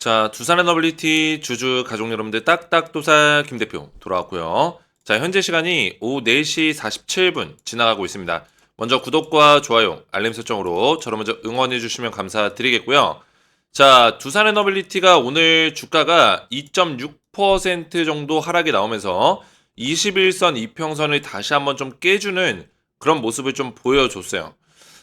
자, 두산 에너빌리티 주주 가족 여러분들 딱딱도사 김 대표 돌아왔고요. 자, 현재 시간이 오후 4시 47분 지나가고 있습니다. 먼저 구독과 좋아요, 알림 설정으로 저를 먼저 응원해 주시면 감사드리겠고요. 자, 두산 에너빌리티가 오늘 주가가 2.6% 정도 하락이 나오면서 21선 이평선을 다시 한번 좀 깨주는 그런 모습을 좀 보여줬어요.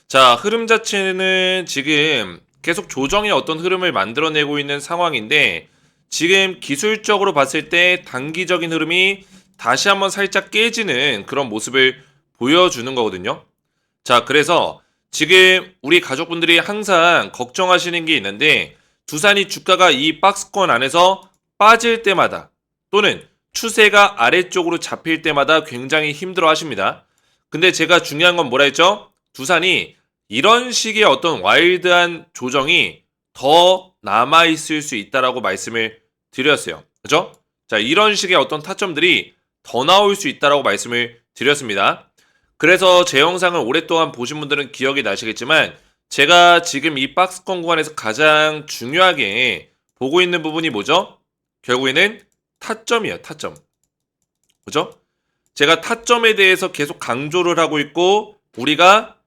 자, 흐름 자체는 지금 계속 조정의 어떤 흐름을 만들어내고 있는 상황인데 지금 기술적으로 봤을 때 단기적인 흐름이 다시 한번 살짝 깨지는 그런 모습을 보여주는 거거든요. 자, 그래서 지금 우리 가족분들이 항상 걱정하시는 게 있는데 두산이 주가가 이 박스권 안에서 빠질 때마다 또는 추세가 아래쪽으로 잡힐 때마다 굉장히 힘들어 하십니다. 근데 제가 중요한 건 뭐라 했죠? 두산이 이런 식의 어떤 와일드한 조정이 더 남아있을 수 있다라고 말씀을 드렸어요. 그죠? 자, 이런 식의 어떤 타점들이 더 나올 수 있다라고 말씀을 드렸습니다. 그래서 제 영상을 오랫동안 보신 분들은 기억이 나시겠지만 제가 지금 이 박스권 구간에서 가장 중요하게 보고 있는 부분이 뭐죠? 결국에는 타점이에요. 타점. 그죠? 제가 타점에 대해서 계속 강조를 하고 있고 우리가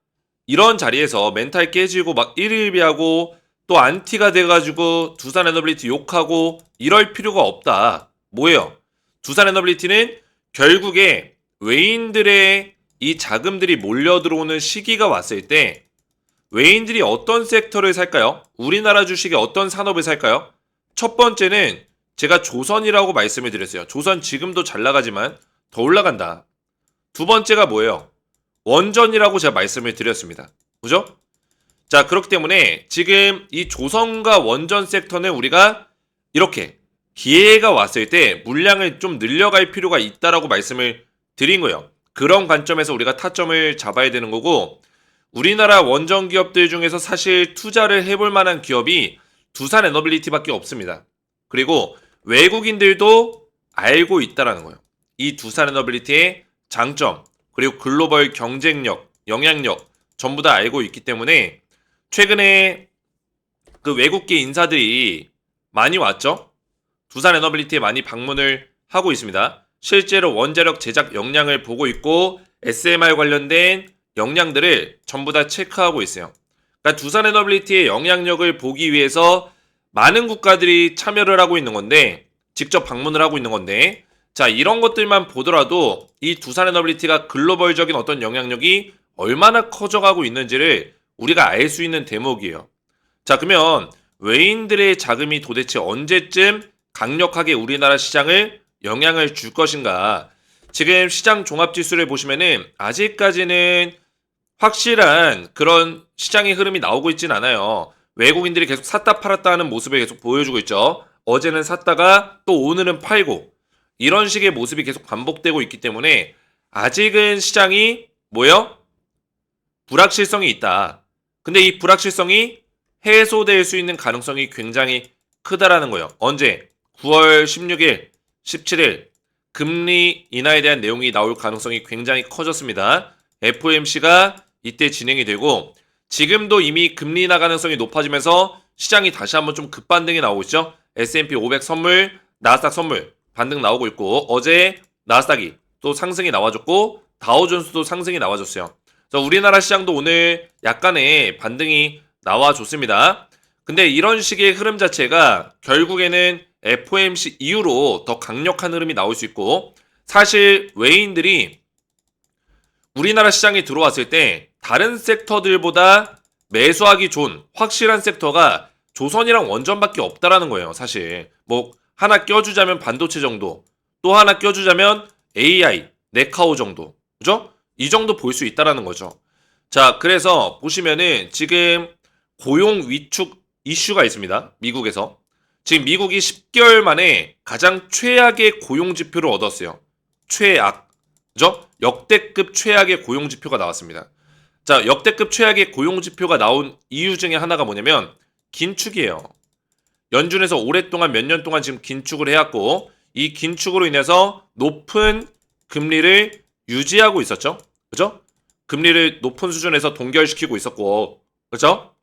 이런 자리에서 멘탈 깨지고 막 일일비하고 또 안티가 돼가지고 두산 에너빌리티 욕하고 이럴 필요가 없다. 뭐예요? 두산 에너빌리티는 결국에 외인들의 이 자금들이 몰려 들어오는 시기가 왔을 때 외인들이 어떤 섹터를 살까요? 우리나라 주식의 어떤 산업을 살까요? 첫 번째는 제가 조선이라고 말씀을 드렸어요. 조선 지금도 잘 나가지만 더 올라간다. 두 번째가 뭐예요? 원전이라고 제가 말씀을 드렸습니다. 그죠? 자, 그렇기 때문에 지금 이 조선과 원전 섹터는 우리가 이렇게 기회가 왔을 때 물량을 좀 늘려갈 필요가 있다라고 말씀을 드린 거예요. 그런 관점에서 우리가 타점을 잡아야 되는 거고 우리나라 원전 기업들 중에서 사실 투자를 해볼 만한 기업이 두산 에너빌리티밖에 없습니다. 그리고 외국인들도 알고 있다라는 거예요. 이 두산 에너빌리티의 장점 그리고 글로벌 경쟁력, 영향력 전부 다 알고 있기 때문에 최근에 그 외국계 인사들이 많이 왔죠. 두산 에너빌리티에 많이 방문을 하고 있습니다. 실제로 원자력 제작 역량을 보고 있고 SMR 관련된 역량들을 전부 다 체크하고 있어요. 그러니까 두산 에너빌리티의 영향력을 보기 위해서 많은 국가들이 참여를 하고 있는 건데 직접 방문을 하고 있는 건데 자, 이런 것들만 보더라도 이 두산 에너빌리티가 글로벌적인 어떤 영향력이 얼마나 커져가고 있는지를 우리가 알 수 있는 대목이에요. 자, 그러면 외인들의 자금이 도대체 언제쯤 강력하게 우리나라 시장을 영향을 줄 것인가? 지금 시장 종합지수를 보시면은 아직까지는 확실한 그런 시장의 흐름이 나오고 있진 않아요. 외국인들이 계속 샀다 팔았다 하는 모습을 계속 보여주고 있죠. 어제는 샀다가 또 오늘은 팔고 이런 식의 모습이 계속 반복되고 있기 때문에 아직은 시장이 뭐예요? 불확실성이 있다. 근데 이 불확실성이 해소될 수 있는 가능성이 굉장히 크다라는 거예요. 언제? 9월 16일, 17일 금리 인하에 대한 내용이 나올 가능성이 굉장히 커졌습니다. FOMC가 이때 진행이 되고 지금도 이미 금리 인하 가능성이 높아지면서 시장이 다시 한번 좀 급반등이 나오고 있죠. S&P 500 선물, 나스닥 선물 반등 나오고 있고 어제 나스닥이 또 상승이 나와줬고 다우존스도 상승이 나와줬어요. 그래서 우리나라 시장도 오늘 약간의 반등이 나와줬습니다. 근데 이런 식의 흐름 자체가 결국에는 FOMC 이후로 더 강력한 흐름이 나올 수 있고 사실 외인들이 우리나라 시장에 들어왔을 때 다른 섹터들보다 매수하기 좋은 확실한 섹터가 조선이랑 원전밖에 없다라는 거예요. 사실 뭐 하나 껴주자면 반도체 정도, 또 하나 껴주자면 AI, 네카오 정도, 그죠? 이 정도 볼 수 있다라는 거죠. 자, 그래서 보시면은 지금 고용 위축 이슈가 있습니다. 미국에서. 지금 미국이 10개월 만에 가장 최악의 고용 지표를 얻었어요. 최악. 그죠? 역대급 최악의 고용 지표가 나왔습니다. 자, 역대급 최악의 고용 지표가 나온 이유 중에 하나가 뭐냐면 긴축이에요. 연준에서 오랫동안 몇 년 동안 지금 긴축을 해왔고 이 긴축으로 인해서 높은 금리를 유지하고 있었죠. 그죠? 금리를 높은 수준에서 동결시키고 있었고 그죠?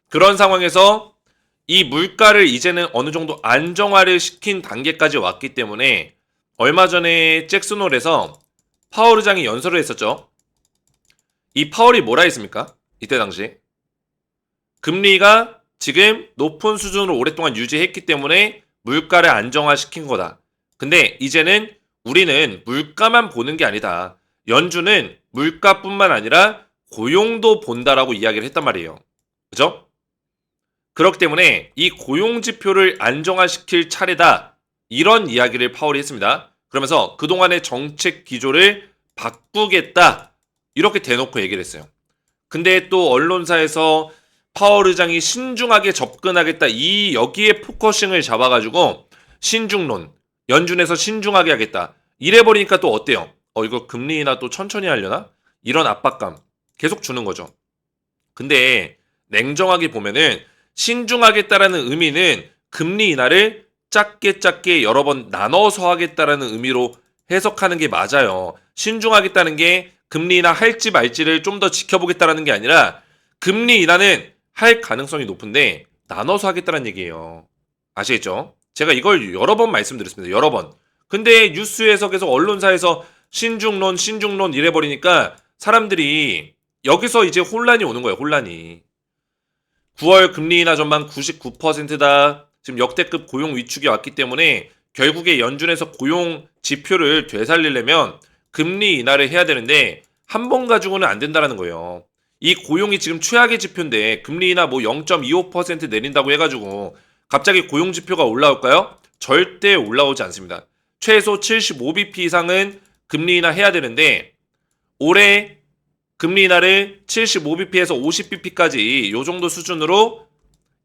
그런 상황에서 이 물가를 이제는 어느 정도 안정화를 시킨 단계까지 왔기 때문에 얼마 전에 잭슨홀에서 파월 의장이 연설을 했었죠. 이 파월이 뭐라 했습니까? 이때 당시 금리가 지금 높은 수준으로 오랫동안 유지했기 때문에 물가를 안정화시킨 거다. 근데 이제는 우리는 물가만 보는 게 아니다. 연준은 물가뿐만 아니라 고용도 본다라고 이야기를 했단 말이에요. 그죠? 그렇기 때문에 이 고용 지표를 안정화시킬 차례다. 이런 이야기를 파월이 했습니다. 그러면서 그동안의 정책 기조를 바꾸겠다. 이렇게 대놓고 얘기를 했어요. 근데 또 언론사에서 파월 의장이 신중하게 접근하겠다. 이 여기에 포커싱을 잡아가지고 신중론, 연준에서 신중하게 하겠다. 이래버리니까 또 어때요? 이거 금리 인하 또 천천히 하려나? 이런 압박감 계속 주는 거죠. 근데 냉정하게 보면은 신중하겠다라는 의미는 금리 인하를 작게 여러 번 나눠서 하겠다라는 의미로 해석하는 게 맞아요. 신중하겠다는 게 금리 인하 할지 말지를 좀 더 지켜보겠다라는 게 아니라 금리 인하는 할 가능성이 높은데 나눠서 하겠다는 얘기예요. 아시겠죠? 제가 이걸 여러 번 말씀드렸습니다. 여러 번. 근데 뉴스에서 계속 언론사에서 신중론 이래버리니까 사람들이 여기서 이제 혼란이 오는 거예요. 혼란이. 9월 금리 인하 전망 99%다. 지금 역대급 고용 위축이 왔기 때문에 결국에 연준에서 고용 지표를 되살리려면 금리 인하를 해야 되는데 한 번 가지고는 안 된다는 거예요. 이 고용이 지금 최악의 지표인데 금리 인하 뭐 0.25% 내린다고 해가지고 갑자기 고용 지표가 올라올까요? 절대 올라오지 않습니다. 최소 75bp 이상은 금리 인하 해야 되는데 올해 금리 인하를 75bp에서 50bp까지 요 정도 수준으로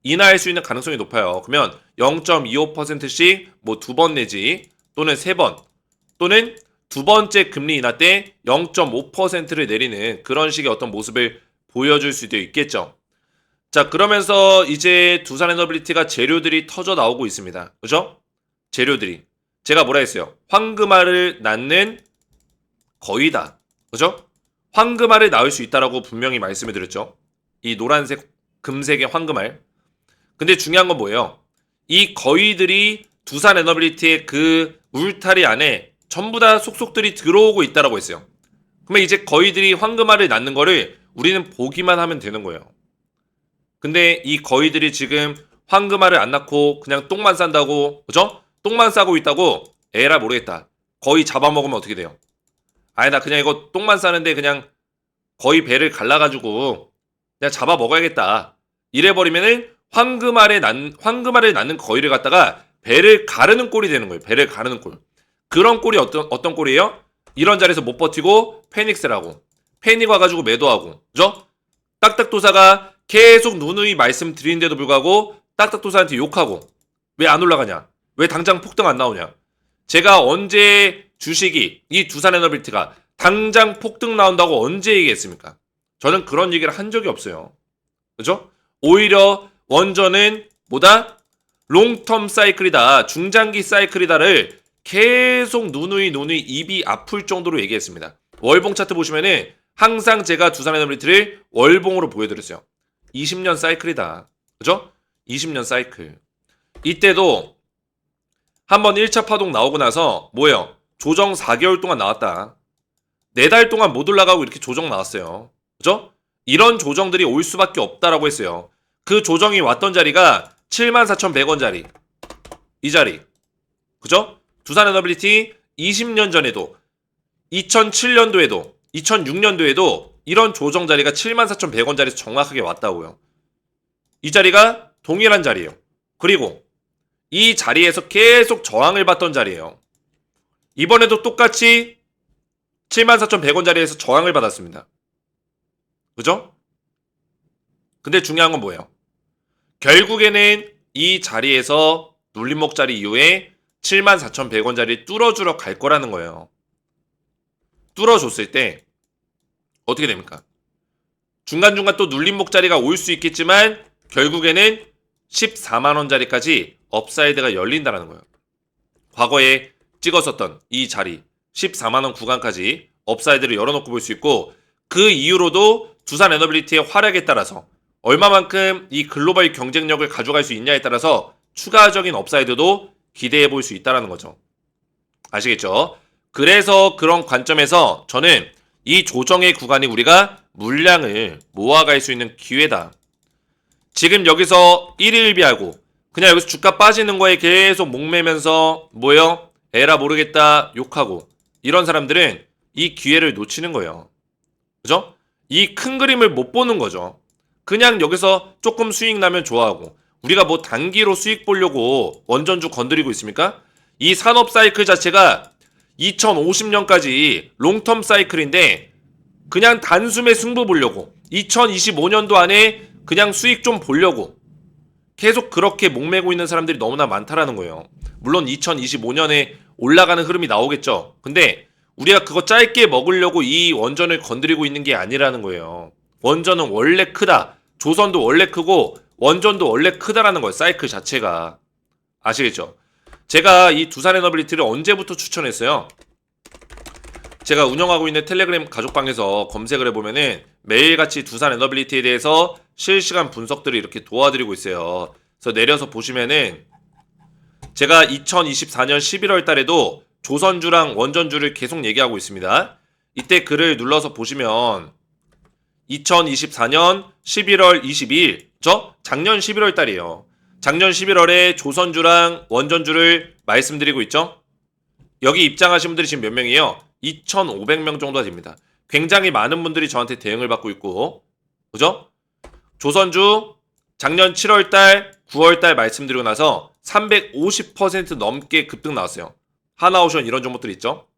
인하할 수 있는 가능성이 높아요. 그러면 0.25%씩 뭐 2번 내지 또는 3번 또는 두 번째 금리 인하 때 0.5%를 내리는 그런 식의 어떤 모습을 보여줄 수도 있겠죠. 자, 그러면서 이제 두산에너빌리티가 재료들이 터져 나오고 있습니다. 그죠? 재료들이. 제가 뭐라 했어요? 황금알을 낳는 거의다. 그죠? 황금알을 낳을 수 있다라고 분명히 말씀을 드렸죠. 이 노란색, 금색의 황금알. 근데 중요한 건 뭐예요? 이 거의들이 두산에너빌리티의 그 울타리 안에 전부 다 속속들이 들어오고 있다라고 했어요. 그러면 이제 거의들이 황금알을 낳는 거를 우리는 보기만 하면 되는 거예요. 근데 이 거의들이 지금 황금알을 안 낳고 그냥 똥만 싼다고, 그죠? 똥만 싸고 있다고 에라 모르겠다. 거의 잡아먹으면 어떻게 돼요? 아니 나 그냥 이거 똥만 싸는데 그냥 거의 배를 갈라가지고 그냥 잡아먹어야겠다. 이래버리면은 황금알을 낳는 거의를 갖다가 배를 가르는 꼴이 되는 거예요. 배를 가르는 꼴. 그런 꼴이 어떤 꼴이에요? 이런 자리에서 못 버티고 패닉스라고. 패닉 와가지고 매도하고. 그죠? 딱딱도사가 계속 누누이 말씀드리는데도 불구하고 딱딱도사한테 욕하고. 왜 안 올라가냐? 왜 당장 폭등 안 나오냐? 제가 언제 주식이 이 두산에너빌티가 당장 폭등 나온다고 언제 얘기했습니까? 저는 그런 얘기를 한 적이 없어요. 그죠? 오히려 원전은 뭐다? 롱텀 사이클이다. 중장기 사이클이다를 계속 누누이 입이 아플 정도로 얘기했습니다. 월봉 차트 보시면은 항상 제가 두산에너빌리티를 월봉으로 보여드렸어요. 20년 사이클이다. 그죠? 20년 사이클. 이때도 한번 1차 파동 나오고 나서 뭐예요? 조정 4개월 동안 나왔다. 4달 동안 못 올라가고 이렇게 조정 나왔어요. 그죠? 이런 조정들이 올 수밖에 없다라고 했어요. 그 조정이 왔던 자리가 74,100원 자리. 이 자리. 그죠? 두산에너빌리티 20년 전에도 2007년도에도 2006년도에도 이런 조정 자리가 74,100원 자리에서 정확하게 왔다고요. 이 자리가 동일한 자리예요. 그리고 이 자리에서 계속 저항을 받던 자리예요. 이번에도 똑같이 74,100원 자리에서 저항을 받았습니다. 그죠? 근데 중요한 건 뭐예요? 결국에는 이 자리에서 눌림목 자리 이후에 74,100원 자리 뚫어주러 갈 거라는 거예요. 뚫어줬을 때 어떻게 됩니까? 중간중간 또 눌림목 자리가 올 수 있겠지만 결국에는 14만원 자리까지 업사이드가 열린다는 거예요. 과거에 찍었었던 이 자리 14만원 구간까지 업사이드를 열어놓고 볼 수 있고 그 이후로도 두산에너빌리티의 활약에 따라서 얼마만큼 이 글로벌 경쟁력을 가져갈 수 있냐에 따라서 추가적인 업사이드도 기대해 볼 수 있다는 거죠. 아시겠죠? 그래서 그런 관점에서 저는 이 조정의 구간이 우리가 물량을 모아갈 수 있는 기회다. 지금 여기서 1일비하고 그냥 여기서 주가 빠지는 거에 계속 목매면서 뭐요? 에라 모르겠다 욕하고 이런 사람들은 이 기회를 놓치는 거예요. 그죠? 이 큰 그림을 못 보는 거죠. 그냥 여기서 조금 수익 나면 좋아하고 우리가 뭐 단기로 수익 보려고 원전주 건드리고 있습니까? 이 산업 사이클 자체가 2050년까지 롱텀 사이클인데 그냥 단숨에 승부 보려고 2025년도 안에 그냥 수익 좀 보려고 계속 그렇게 목매고 있는 사람들이 너무나 많다라는 거예요. 물론 2025년에 올라가는 흐름이 나오겠죠. 근데 우리가 그거 짧게 먹으려고 이 원전을 건드리고 있는 게 아니라는 거예요. 원전은 원래 크다. 조선도 원래 크고 원전도 원래 크다라는 거예요. 사이클 자체가. 아시겠죠? 제가 이 두산에너빌리티를 언제부터 추천했어요? 제가 운영하고 있는 텔레그램 가족방에서 검색을 해보면은 매일같이 두산에너빌리티에 대해서 실시간 분석들을 이렇게 도와드리고 있어요. 그래서 내려서 보시면은 제가 2024년 11월 달에도 조선주랑 원전주를 계속 얘기하고 있습니다. 이때 글을 눌러서 보시면 2024년 11월 22일, 작년 11월 달이에요. 작년 11월에 조선주랑 원전주를 말씀드리고 있죠. 여기 입장하신 분들이 지금 몇 명이에요? 2,500명 정도가 됩니다. 굉장히 많은 분들이 저한테 대응을 받고 있고, 그죠? 조선주 작년 7월달, 9월달 말씀드리고 나서 350% 넘게 급등 나왔어요. 하나오션 이런 종목들 있죠.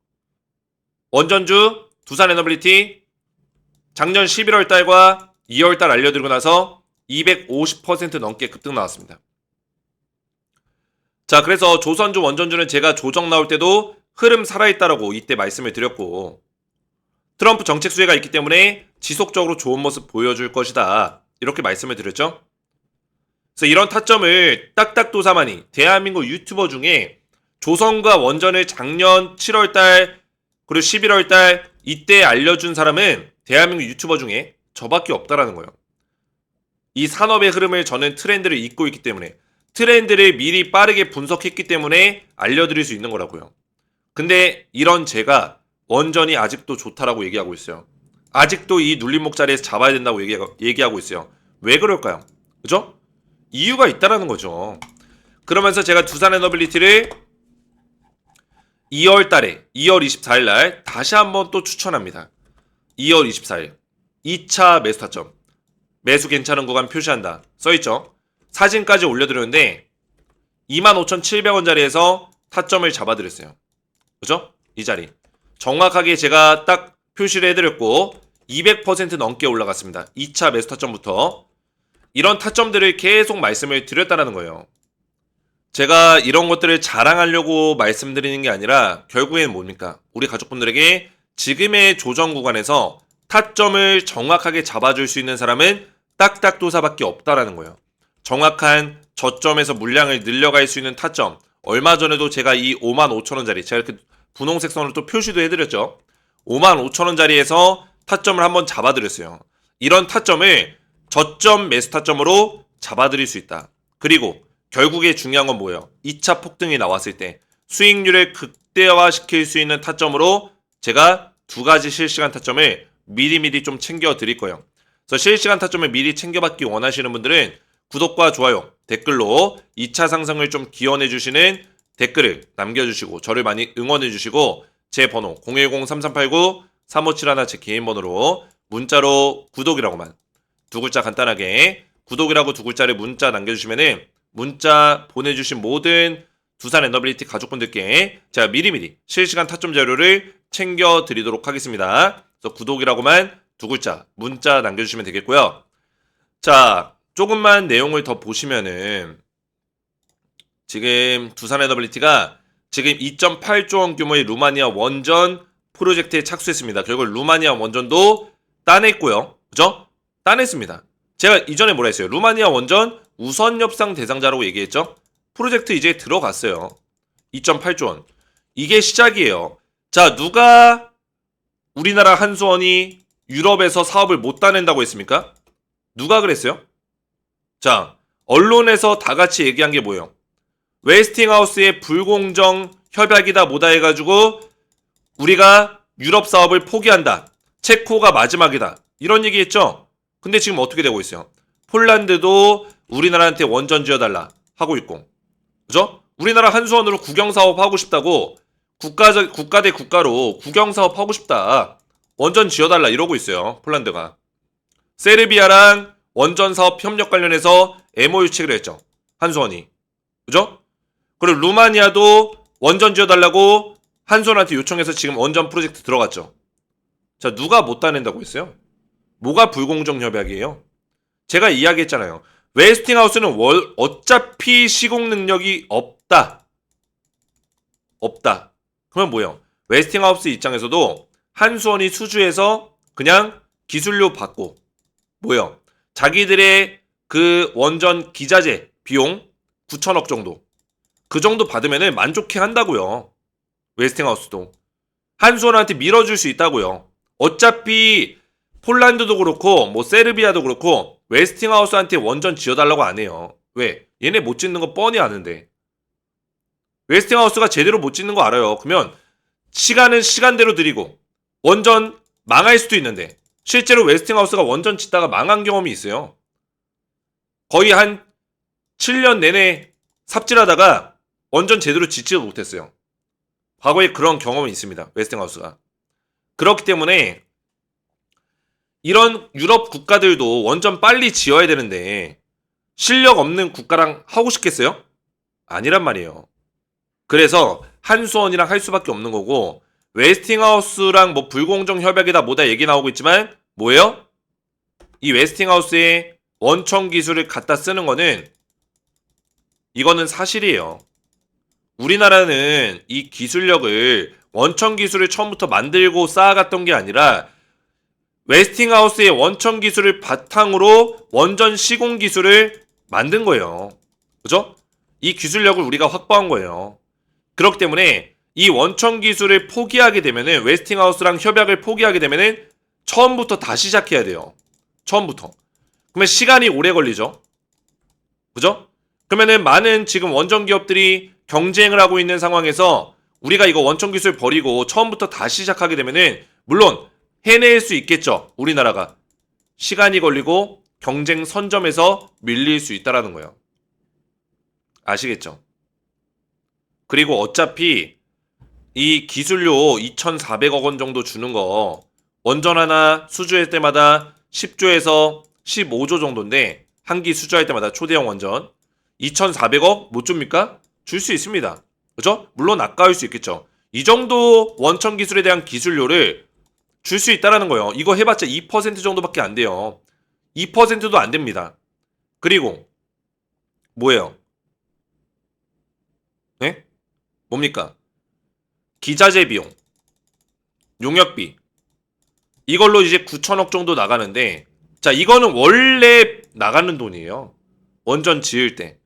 원전주, 두산에너빌리티 작년 11월달과 2월달 알려드리고 나서 250% 넘게 급등 나왔습니다. 자, 그래서 조선주, 원전주는 제가 조정 나올 때도 흐름 살아있다라고 이때 말씀을 드렸고 트럼프 정책 수혜가 있기 때문에 지속적으로 좋은 모습 보여줄 것이다. 이렇게 말씀을 드렸죠. 그래서 이런 타점을 딱딱도사만이 대한민국 유튜버 중에 조선과 원전을 작년 7월달 그리고 11월달 이때 알려준 사람은 대한민국 유튜버 중에 저밖에 없다라는 거예요. 이 산업의 흐름을 저는 트렌드를 잇고 있기 때문에 트렌드를 미리 빠르게 분석했기 때문에 알려드릴 수 있는 거라고요. 근데 이런 제가 원전이 아직도 좋다라고 얘기하고 있어요. 아직도 이 눌림목 자리에서 잡아야 된다고 얘기하고 있어요. 왜 그럴까요? 그죠? 이유가 있다라는 거죠. 그러면서 제가 두산에너빌리티를 2월 달에 2월 24일 날 다시 한번 또 추천합니다. 2월 24일 2차 매수 타점 매수 괜찮은 구간 표시한다 써있죠. 사진까지 올려드렸는데 25,700원 자리에서 타점을 잡아드렸어요. 그죠? 이 자리 정확하게 제가 딱 표시를 해드렸고 200% 넘게 올라갔습니다. 2차 매수 타점부터 이런 타점들을 계속 말씀을 드렸다는 거예요. 제가 이런 것들을 자랑하려고 말씀드리는 게 아니라 결국엔 뭡니까? 우리 가족분들에게 지금의 조정 구간에서 타점을 정확하게 잡아줄 수 있는 사람은 딱딱도사밖에 없다라는 거예요. 정확한 저점에서 물량을 늘려갈 수 있는 타점. 얼마 전에도 제가 이 55,000원짜리 제가 이렇게 분홍색 선으로 또 표시도 해드렸죠. 55,000원짜리에서 타점을 한번 잡아드렸어요. 이런 타점을 저점 매수 타점으로 잡아드릴 수 있다. 그리고 결국에 중요한 건 뭐예요? 2차 폭등이 나왔을 때 수익률을 극대화시킬 수 있는 타점으로 제가 두 가지 실시간 타점을 미리미리 좀 챙겨 드릴 거예요. 그래서 실시간 타점을 미리 챙겨받기 원하시는 분들은 구독과 좋아요, 댓글로 2차 상승을 좀 기원해 주시는 댓글을 남겨주시고 저를 많이 응원해 주시고 제 번호 010-3389-3571 제 개인 번호로 문자로 구독이라고만 두 글자 간단하게 구독이라고 두 글자를 문자 남겨주시면은 문자 보내주신 모든 두산에너빌리티 가족분들께 제가 미리미리 실시간 타점 자료를 챙겨드리도록 하겠습니다. 그래서 구독이라고만 두 글자 문자 남겨주시면 되겠고요. 자, 조금만 내용을 더 보시면은 지금 두산에너빌리티가 지금 2.8조 원 규모의 루마니아 원전 프로젝트에 착수했습니다. 결국 루마니아 원전도 따냈고요. 그죠? 따냈습니다. 제가 이전에 뭐라 했어요? 루마니아 원전 우선 협상 대상자라고 얘기했죠? 프로젝트 이제 들어갔어요. 2.8조 원. 이게 시작이에요. 자, 누가 우리나라 한수원이 유럽에서 사업을 못 따낸다고 했습니까? 누가 그랬어요? 자, 언론에서 다 같이 얘기한 게 뭐예요? 웨스팅하우스의 불공정 협약이다 뭐다 해가지고 우리가 유럽 사업을 포기한다. 체코가 마지막이다. 이런 얘기 했죠? 근데 지금 어떻게 되고 있어요? 폴란드도 우리나라한테 원전 지어달라 하고 있고, 그죠? 우리나라 한수원으로 국영사업 하고 싶다고 국가 대 국가로 국영사업 하고 싶다. 원전 지어달라 이러고 있어요. 폴란드가. 세르비아랑 원전 사업 협력 관련해서 MOU 체결을 했죠. 한수원이. 그죠? 그리고 루마니아도 원전 지어달라고 한수원한테 요청해서 지금 원전 프로젝트 들어갔죠. 자, 누가 못 따낸다고 했어요? 뭐가 불공정 협약이에요? 제가 이야기했잖아요. 웨스팅하우스는 어차피 시공 능력이 없다. 없다. 그러면 뭐예요? 웨스팅하우스 입장에서도 한수원이 수주해서 그냥 기술료 받고 뭐예요? 자기들의 그 원전 기자재 비용 9천억 정도 그 정도 받으면 만족해 한다고요. 웨스팅하우스도 한수원한테 밀어줄 수 있다고요. 어차피 폴란드도 그렇고 뭐 세르비아도 그렇고 웨스팅하우스한테 원전 지어달라고 안 해요. 왜? 얘네 못 짓는 거 뻔히 아는데. 웨스팅하우스가 제대로 못 짓는 거 알아요. 그러면 시간은 시간대로 들이고 원전 망할 수도 있는데 실제로 웨스팅하우스가 원전 짓다가 망한 경험이 있어요. 거의 한 7년 내내 삽질하다가 원전 제대로 짓지도 못했어요. 과거에 그런 경험이 있습니다. 웨스팅하우스가. 그렇기 때문에 이런 유럽 국가들도 원전 빨리 지어야 되는데 실력 없는 국가랑 하고 싶겠어요? 아니란 말이에요. 그래서 한수원이랑 할 수밖에 없는 거고 웨스팅하우스랑 뭐 불공정 협약이다 뭐다 얘기 나오고 있지만 뭐예요? 이 웨스팅하우스의 원천 기술을 갖다 쓰는 거는 이거는 사실이에요. 우리나라는 이 기술력을 원천 기술을 처음부터 만들고 쌓아갔던 게 아니라 웨스팅하우스의 원천 기술을 바탕으로 원전 시공 기술을 만든 거예요. 그죠? 이 기술력을 우리가 확보한 거예요. 그렇기 때문에 이 원천 기술을 포기하게 되면은 웨스팅하우스랑 협약을 포기하게 되면은 처음부터 다시 시작해야 돼요. 처음부터. 그러면 시간이 오래 걸리죠. 그죠? 그러면은 많은 지금 원전 기업들이 경쟁을 하고 있는 상황에서 우리가 이거 원천 기술 버리고 처음부터 다시 시작하게 되면은 물론 해낼 수 있겠죠. 우리나라가. 시간이 걸리고 경쟁 선점에서 밀릴 수 있다라는 거예요. 아시겠죠? 그리고 어차피 이 기술료 2,400억 원 정도 주는 거 원전 하나 수주할 때마다 10조에서 15조 정도인데 한 기 수주할 때마다 초대형 원전 2,400억 못 줍니까? 줄 수 있습니다. 그죠? 물론 아까울 수 있겠죠. 이 정도 원천 기술에 대한 기술료를 줄 수 있다라는 거예요. 이거 해봤자 2% 정도밖에 안 돼요. 2%도 안 됩니다. 그리고 뭐예요? 네? 뭡니까? 기자재 비용, 용역비 이걸로 이제 9천억 정도 나가는데 자 이거는 원래 나가는 돈이에요. 원전 지을 때.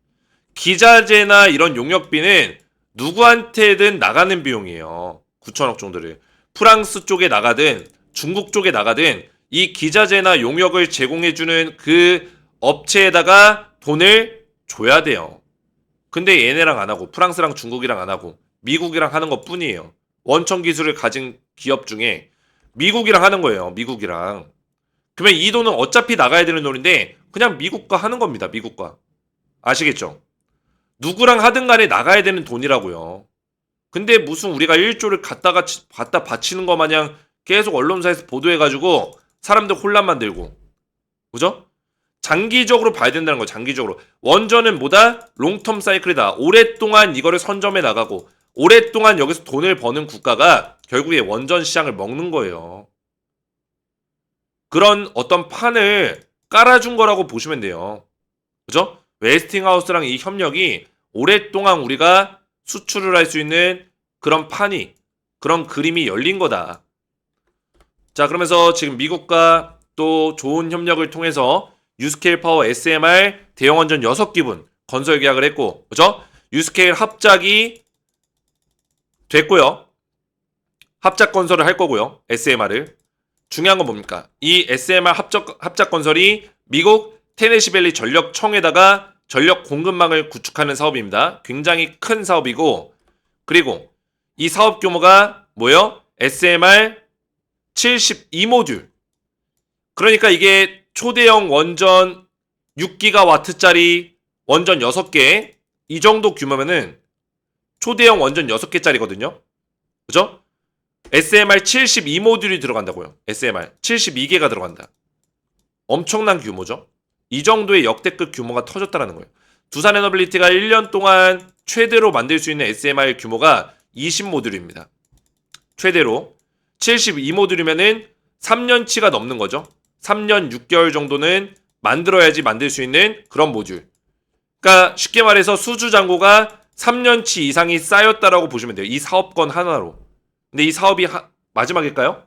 기자재나 이런 용역비는 누구한테든 나가는 비용이에요. 9천억 정도를. 프랑스 쪽에 나가든 중국 쪽에 나가든 이 기자재나 용역을 제공해주는 그 업체에다가 돈을 줘야 돼요. 근데 얘네랑 안 하고 프랑스랑 중국이랑 안 하고 미국이랑 하는 것 뿐이에요. 원천 기술을 가진 기업 중에 미국이랑 하는 거예요. 미국이랑. 그러면 이 돈은 어차피 나가야 되는 돈인데 그냥 미국과 하는 겁니다. 미국과. 아시겠죠? 누구랑 하든 간에 나가야 되는 돈이라고요. 근데 무슨 우리가 1조를 갖다 바치는 거 마냥 계속 언론사에서 보도해가지고 사람들 혼란 만들고. 그죠? 장기적으로 봐야 된다는 거예요. 장기적으로. 원전은 뭐다? 롱텀 사이클이다. 오랫동안 이거를 선점해 나가고 오랫동안 여기서 돈을 버는 국가가 결국에 원전 시장을 먹는 거예요. 그런 어떤 판을 깔아준 거라고 보시면 돼요. 그죠? 웨스팅하우스랑 이 협력이 오랫동안 우리가 수출을 할 수 있는 그런 판이, 그런 그림이 열린 거다. 자, 그러면서 지금 미국과 또 좋은 협력을 통해서 유스케일 파워 SMR 대형 원전 6기분 건설 계약을 했고, 그죠? 유스케일 합작이 됐고요. 합작 건설을 할 거고요. SMR을. 중요한 건 뭡니까? 이 SMR 합작 건설이 미국 테네시밸리 전력청에다가 전력 공급망을 구축하는 사업입니다. 굉장히 큰 사업이고, 그리고 이 사업 규모가 뭐예요? SMR 72모듈. 그러니까 이게 초대형 원전 6기가와트짜리 원전 6개, 이 정도 규모면은 초대형 원전 6개짜리거든요. 그죠? SMR 72모듈이 들어간다고요. SMR 72개가 들어간다. 엄청난 규모죠. 이 정도의 역대급 규모가 터졌다는 거예요. 두산에너빌리티가 1년 동안 최대로 만들 수 있는 SMR 규모가 20모듈입니다. 최대로 72모듈이면은 3년치가 넘는 거죠. 3년 6개월 정도는 만들어야지 만들 수 있는 그런 모듈. 그러니까 쉽게 말해서 수주잔고가 3년치 이상이 쌓였다라고 보시면 돼요. 이 사업권 하나로. 근데 이 사업이 마지막일까요?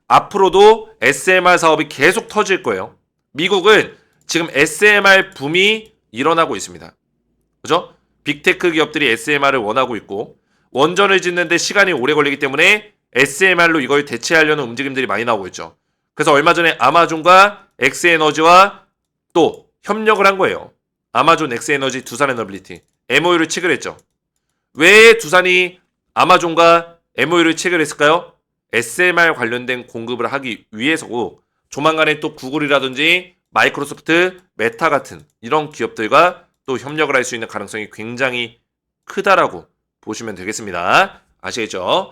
앞으로도 SMR 사업이 계속 터질 거예요. 미국은 지금 SMR 붐이 일어나고 있습니다. 그죠? 빅테크 기업들이 SMR을 원하고 있고, 원전을 짓는데 시간이 오래 걸리기 때문에 SMR로 이걸 대체하려는 움직임들이 많이 나오고 있죠. 그래서 얼마 전에 아마존과 엑스에너지와 또 협력을 한 거예요. 아마존, 엑스에너지, 두산에너빌리티 MOU를 체결했죠. 왜 두산이 아마존과 MOU를 체결했을까요? SMR 관련된 공급을 하기 위해서고, 조만간에 또 구글이라든지 마이크로소프트, 메타 같은 이런 기업들과 또 협력을 할 수 있는 가능성이 굉장히 크다라고 보시면 되겠습니다. 아시겠죠?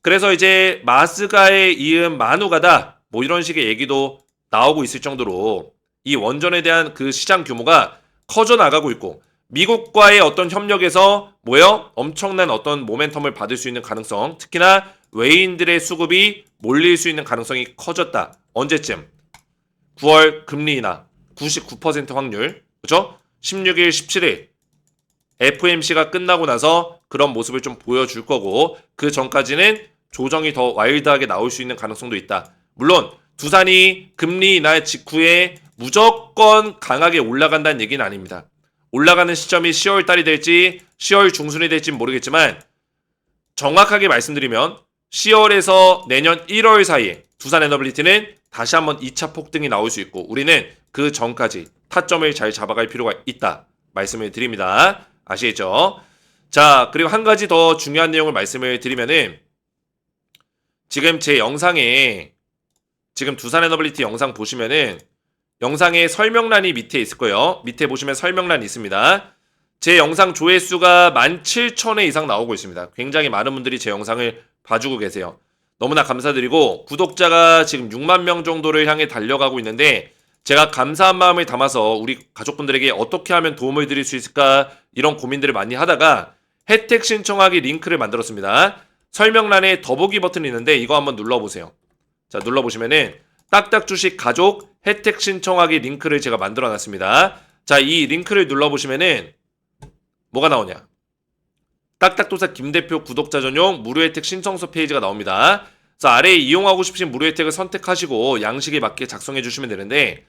그래서 이제 마스가에 이은 만우가다 뭐 이런 식의 얘기도 나오고 있을 정도로 이 원전에 대한 그 시장 규모가 커져 나가고 있고, 미국과의 어떤 협력에서 뭐예요? 엄청난 어떤 모멘텀을 받을 수 있는 가능성, 특히나 외인들의 수급이 몰릴 수 있는 가능성이 커졌다. 언제쯤? 9월 금리 인하 99% 확률, 그죠? 16일, 17일 FOMC가 끝나고 나서 그런 모습을 좀 보여줄 거고, 그 전까지는 조정이 더 와일드하게 나올 수 있는 가능성도 있다. 물론 두산이 금리 인하 직후에 무조건 강하게 올라간다는 얘기는 아닙니다. 올라가는 시점이 10월 달이 될지 10월 중순이 될지 모르겠지만, 정확하게 말씀드리면 10월에서 내년 1월 사이에 두산에너빌리티는 다시 한번 2차 폭등이 나올 수 있고, 우리는 그 전까지 타점을 잘 잡아갈 필요가 있다 말씀을 드립니다. 아시겠죠? 자, 그리고 한 가지 더 중요한 내용을 말씀을 드리면은, 지금 제 영상에, 지금 두산에너빌리티 영상 보시면은 영상에 설명란이 밑에 있을 거예요. 밑에 보시면 설명란이 있습니다. 제 영상 조회수가 17,000회 이상 나오고 있습니다. 굉장히 많은 분들이 제 영상을 봐주고 계세요. 너무나 감사드리고, 구독자가 지금 6만 명 정도를 향해 달려가고 있는데, 제가 감사한 마음을 담아서 우리 가족분들에게 어떻게 하면 도움을 드릴 수 있을까 이런 고민들을 많이 하다가 혜택 신청하기 링크를 만들었습니다. 설명란에 더보기 버튼이 있는데 이거 한번 눌러보세요. 자, 눌러보시면은 딱딱 주식 가족 혜택 신청하기 링크를 제가 만들어놨습니다. 자, 이 링크를 눌러보시면은 뭐가 나오냐? 딱딱도사 김대표 구독자 전용 무료 혜택 신청서 페이지가 나옵니다. 그래서 아래에 이용하고 싶으신 무료 혜택을 선택하시고 양식에 맞게 작성해 주시면 되는데,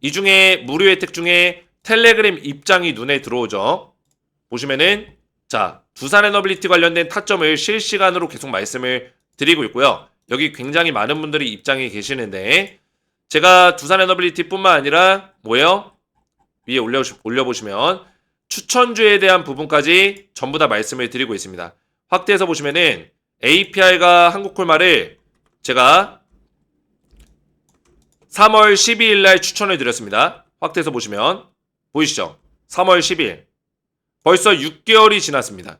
이 중에 무료 혜택 중에 텔레그램 입장이 눈에 들어오죠. 보시면은 자, 두산에너빌리티 관련된 타점을 실시간으로 계속 말씀을 드리고 있고요. 여기 굉장히 많은 분들이 입장이 계시는데, 제가 두산에너빌리티 뿐만 아니라 뭐예요? 위에 올려보시면 추천주에 대한 부분까지 전부 다 말씀을 드리고 있습니다. 확대해서 보시면은 APR과 한국콜마를 제가 3월 12일 날 추천을 드렸습니다. 확대해서 보시면 보이시죠? 3월 10일. 벌써 6개월이 지났습니다.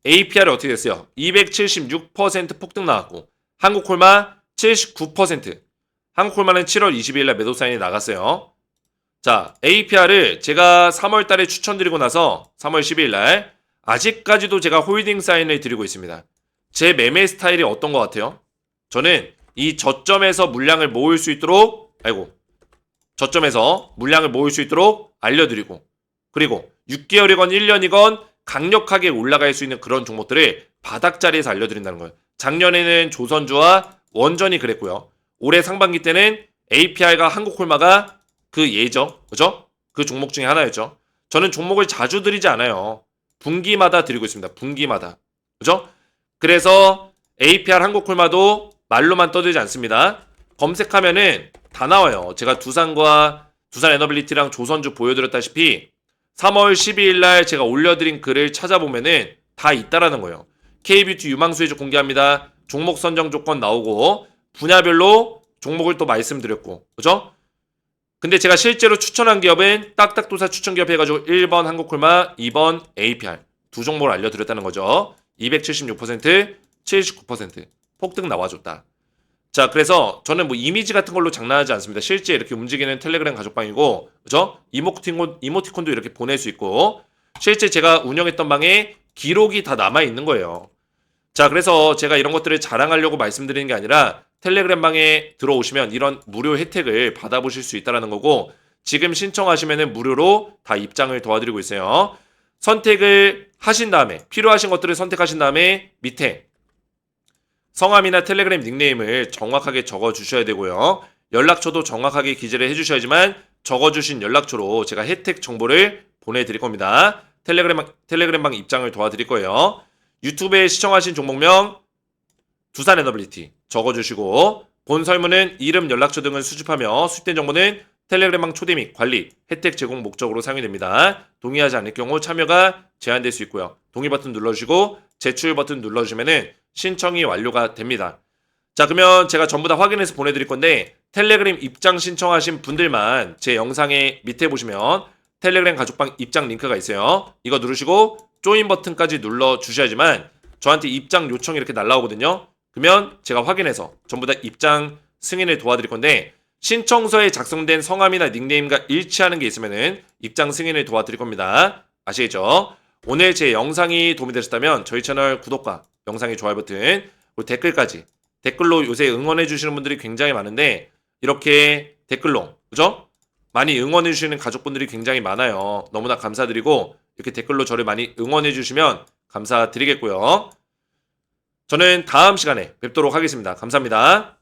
APR이 어떻게 됐어요? 276% 폭등 나왔고, 한국콜마 79%. 한국콜마는 7월 22일 날 매도 사인이 나갔어요. 자, APR을 제가 3월 달에 추천드리고 나서 3월 12일 날 아직까지도 제가 홀딩 사인을 드리고 있습니다. 제 매매 스타일이 어떤 것 같아요? 저는 이 저점에서 물량을 모을 수 있도록 저점에서 물량을 모을 수 있도록 알려드리고, 그리고 6개월이건 1년이건 강력하게 올라갈 수 있는 그런 종목들을 바닥자리에서 알려드린다는 거예요. 작년에는 조선주와 원전이 그랬고요. 올해 상반기 때는 APR과 한국콜마가 그 예죠. 그죠? 그 종목 중에 하나였죠. 저는 종목을 자주 드리지 않아요. 분기마다 드리고 있습니다. 분기마다. 그죠? 그래서 APR 한국콜마도 말로만 떠들지 않습니다. 검색하면은 다 나와요. 제가 두산과 두산 에너빌리티랑 조선주 보여드렸다시피 3월 12일 날 제가 올려드린 글을 찾아보면은 다 있다라는 거예요. K뷰티 유망수혜주 공개합니다. 종목 선정 조건 나오고 분야별로 종목을 또 말씀드렸고, 그죠? 근데 제가 실제로 추천한 기업은 딱딱도사 추천 기업 해가지고 1번 한국콜마, 2번 APR 두 종목을 알려드렸다는 거죠. 276%, 79% 폭등 나와줬다. 자, 그래서 저는 뭐 이미지 같은 걸로 장난하지 않습니다. 실제 이렇게 움직이는 텔레그램 가족방이고, 그죠? 이모티콘도 이렇게 보낼 수 있고, 실제 제가 운영했던 방에 기록이 다 남아있는 거예요. 자, 그래서 제가 이런 것들을 자랑하려고 말씀드리는 게 아니라 텔레그램 방에 들어오시면 이런 무료 혜택을 받아보실 수 있다는 거고, 지금 신청하시면 무료로 다 입장을 도와드리고 있어요. 선택을 하신 다음에, 필요하신 것들을 선택하신 다음에 밑에 성함이나 텔레그램 닉네임을 정확하게 적어주셔야 되고요. 연락처도 정확하게 기재를 해주셔야지만 적어주신 연락처로 제가 혜택 정보를 보내드릴 겁니다. 텔레그램방 입장을 도와드릴 거예요. 유튜브에 시청하신 종목명 두산 에너빌리티 적어주시고 본 설문은 이름, 연락처 등을 수집하며 수집된 정보는 텔레그램방 초대 및 관리, 혜택 제공 목적으로 사용이 됩니다. 동의하지 않을 경우 참여가 제한될 수 있고요. 동의 버튼 눌러주시고 제출 버튼 눌러주시면 신청이 완료가 됩니다. 자, 그러면 제가 전부 다 확인해서 보내드릴 건데 텔레그램 입장 신청하신 분들만 제 영상의 밑에 보시면 텔레그램 가족방 입장 링크가 있어요. 이거 누르시고 조인 버튼까지 눌러주셔야지만 저한테 입장 요청이 이렇게 날라오거든요. 그러면 제가 확인해서 전부 다 입장 승인을 도와드릴 건데 신청서에 작성된 성함이나 닉네임과 일치하는 게 있으면 입장 승인을 도와드릴 겁니다. 아시겠죠? 오늘 제 영상이 도움이 되셨다면 저희 채널 구독과 영상의 좋아요 버튼 그리고 댓글까지 댓글로 요새 응원해 주시는 분들이 굉장히 많은데 이렇게 댓글로 그죠? 많이 응원해 주시는 가족분들이 굉장히 많아요. 너무나 감사드리고 이렇게 댓글로 저를 많이 응원해 주시면 감사드리겠고요. 저는 다음 시간에 뵙도록 하겠습니다. 감사합니다.